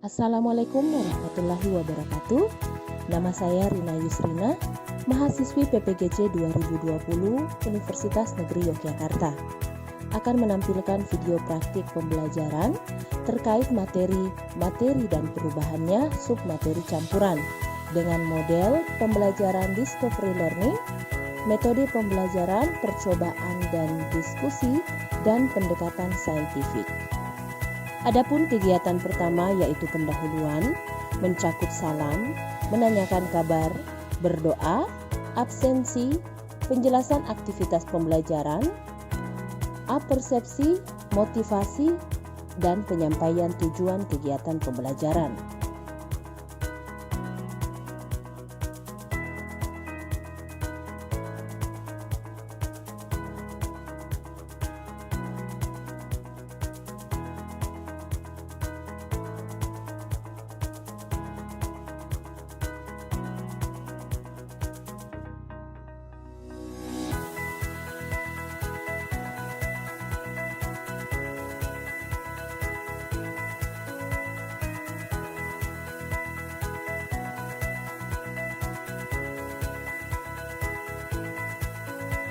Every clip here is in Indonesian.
Assalamualaikum warahmatullahi wabarakatuh. Nama saya Rina Yusrina, mahasiswi PPGC 2020 Universitas Negeri Yogyakarta. Akan menampilkan video praktik pembelajaran terkait materi dan perubahannya submateri campuran dengan model pembelajaran discovery learning, metode pembelajaran percobaan dan diskusi, dan pendekatan saintifik. Adapun kegiatan pertama yaitu pendahuluan, mencakup salam, menanyakan kabar, berdoa, absensi, penjelasan aktivitas pembelajaran, apersepsi, motivasi, dan penyampaian tujuan kegiatan pembelajaran.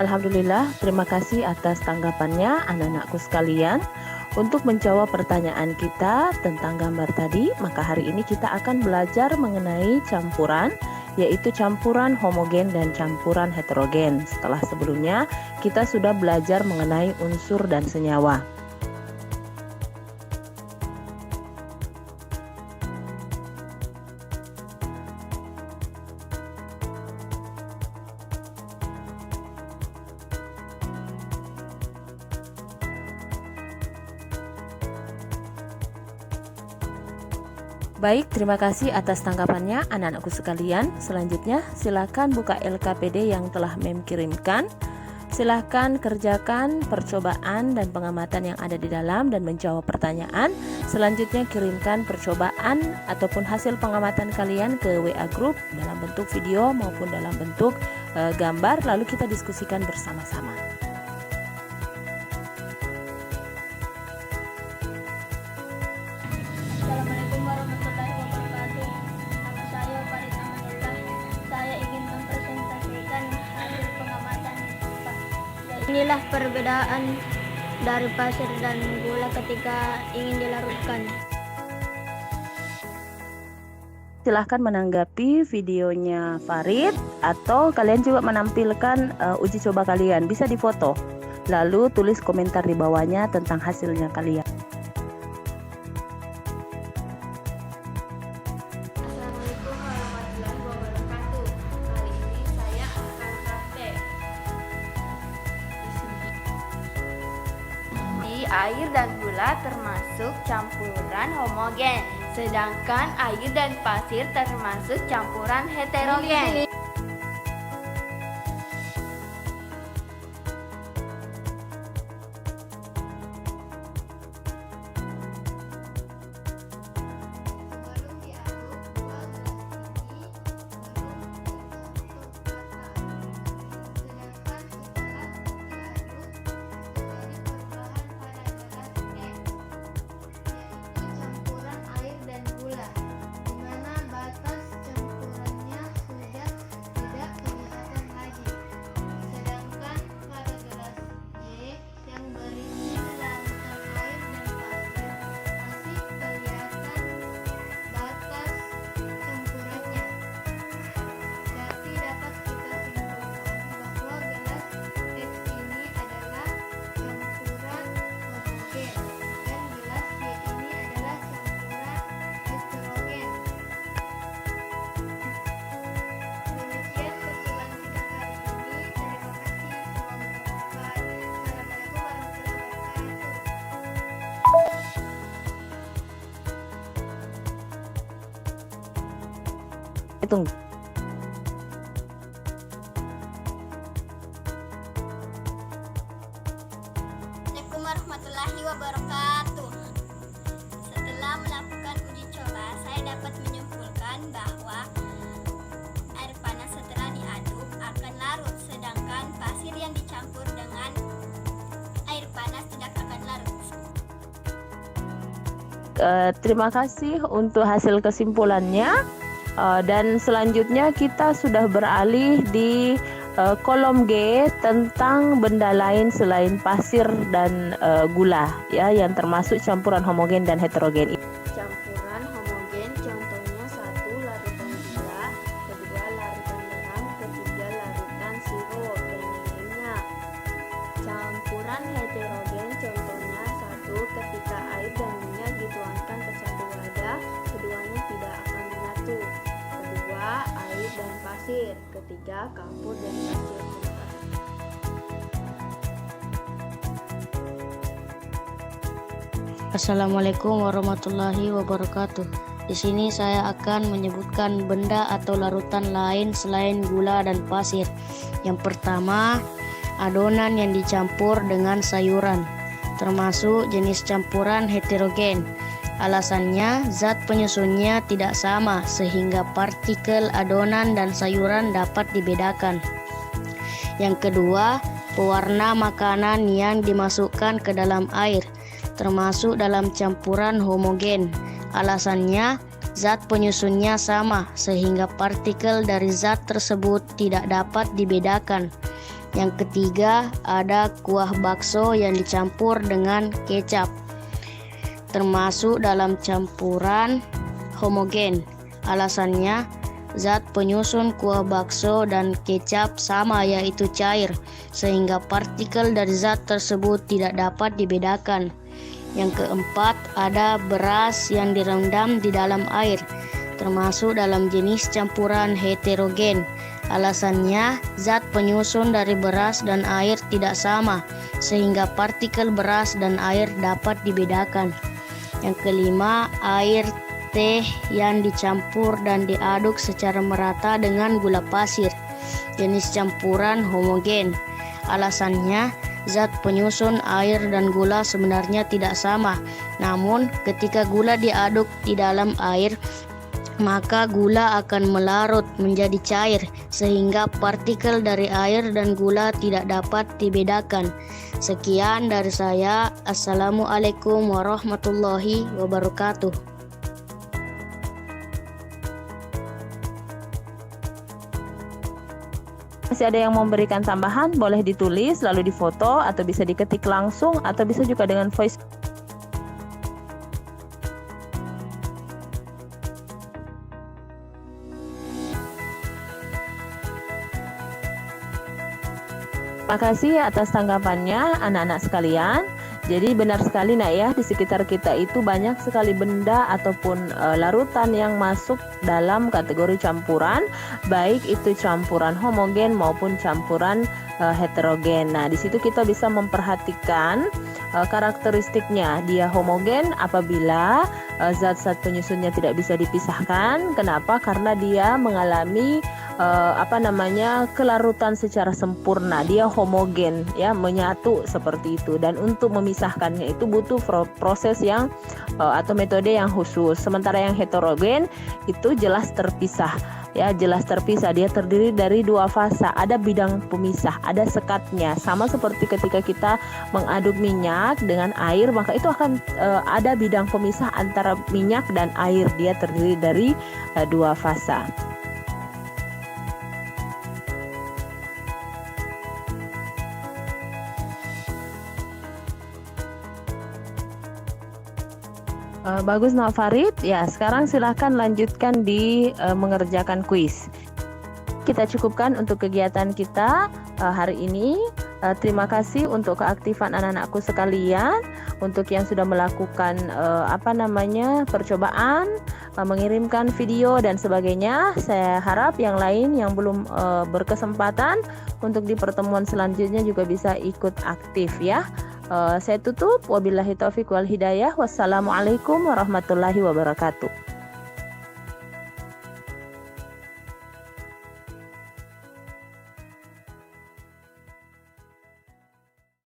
Alhamdulillah, terima kasih atas tanggapannya anak-anakku sekalian. Untuk menjawab pertanyaan kita tentang gambar tadi, maka hari ini kita akan belajar mengenai campuran, yaitu campuran homogen dan campuran heterogen. Setelah sebelumnya, kita sudah belajar mengenai unsur dan senyawa. Baik, terima kasih atas tanggapannya anak-anakku sekalian. Selanjutnya, silakan buka LKPD yang telah Mem kirimkan. Silakan kerjakan percobaan dan pengamatan yang ada di dalam dan menjawab pertanyaan. Selanjutnya, kirimkan percobaan ataupun hasil pengamatan kalian ke WA Group dalam bentuk video maupun dalam bentuk gambar, lalu kita diskusikan bersama-sama. Assalamualaikum warahmatullahi wabarakatuh. Nama saya Farid Amanullah. Saya ingin mempresentasikan hasil pengamatan IPA. Inilah perbedaan dari pasir dan gula ketika ingin dilarutkan. Silahkan menanggapi videonya Farid, atau kalian juga menampilkan uji coba kalian. Bisa difoto, lalu tulis komentar di bawahnya tentang hasilnya kalian. Assalamualaikum warahmatullahi wabarakatuh. Kali ini saya akan praktek. Di air dan gula termasuk campuran homogen, sedangkan air dan pasir termasuk campuran heterogen. Tunggu. Assalamualaikum warahmatullahi wabarakatuh. Setelah melakukan uji coba, saya dapat menyimpulkan bahwa air panas setelah diaduk akan larut, sedangkan pasir yang dicampur dengan air panas tidak akan larut. terima kasih untuk hasil kesimpulannya. Dan selanjutnya kita sudah beralih di kolom G tentang benda lain selain pasir dan gula, ya, yang termasuk campuran homogen dan heterogen. Campuran homogen contohnya 1. Larutan gula, 2. Larutan garam, 3. Larutan sirup dan lainnya. Campuran heterogen contohnya 1. Ketika air dan minyak dituangkan ke satu wadah, keduanya tidak akan menyatu. 2. Air dan pasir. 3. Kapur dan pasir. Assalamualaikum warahmatullahi wabarakatuh. Di sini saya akan menyebutkan benda atau larutan lain selain gula dan pasir. Yang pertama, adonan yang dicampur dengan sayuran, termasuk jenis campuran heterogen. Alasannya, zat penyusunnya tidak sama sehingga partikel adonan dan sayuran dapat dibedakan. Yang kedua, pewarna makanan yang dimasukkan ke dalam air, termasuk dalam campuran homogen. Alasannya, zat penyusunnya sama sehingga partikel dari zat tersebut tidak dapat dibedakan. Yang ketiga, ada kuah bakso yang dicampur dengan kecap, termasuk dalam campuran homogen. Alasannya, zat penyusun kuah bakso dan kecap sama, yaitu cair, sehingga partikel dari zat tersebut tidak dapat dibedakan. Yang keempat, ada beras yang direndam di dalam air, termasuk dalam jenis campuran heterogen. Alasannya, zat penyusun dari beras dan air tidak sama, sehingga partikel beras dan air dapat dibedakan. Yang kelima, air teh yang dicampur dan diaduk secara merata dengan gula pasir, jenis campuran homogen. Alasannya, zat penyusun air dan gula sebenarnya tidak sama. Namun, ketika gula diaduk di dalam air, maka gula akan melarut menjadi cair sehingga partikel dari air dan gula tidak dapat dibedakan. Sekian dari saya. Assalamualaikum warahmatullahi wabarakatuh. Masih ada yang memberikan tambahan, boleh ditulis lalu difoto atau bisa diketik langsung atau bisa juga dengan voice. Terima kasih atas tanggapannya anak-anak sekalian. Jadi benar sekali nak ya, di sekitar kita itu banyak sekali benda ataupun larutan yang masuk dalam kategori campuran, baik itu campuran homogen maupun campuran heterogen. Nah, di situ kita bisa memperhatikan karakteristiknya. Dia homogen apabila zat-zat penyusunnya tidak bisa dipisahkan. Kenapa? Karena dia mengalami kelarutan secara sempurna. Dia homogen, ya, menyatu seperti itu. Dan untuk memisahkannya itu butuh proses yang atau metode yang khusus. Sementara yang heterogen itu jelas terpisah. Ya, jelas terpisah. Dia terdiri dari dua fasa. Ada bidang pemisah, ada sekatnya. Sama seperti ketika kita mengaduk minyak dengan air, maka itu akan ada bidang pemisah antara minyak dan air. Dia terdiri dari dua fasa. Bagus Nak Farid. Ya, sekarang silahkan lanjutkan di mengerjakan kuis. Kita cukupkan untuk kegiatan kita hari ini. Terima kasih untuk keaktifan anak-anakku sekalian, untuk yang sudah melakukan percobaan, mengirimkan video dan sebagainya. Saya harap yang lain yang belum berkesempatan untuk di pertemuan selanjutnya juga bisa ikut aktif ya. Saya tutup. Wabillahi taufiq wal hidayah. Wassalamualaikum warahmatullahi wabarakatuh.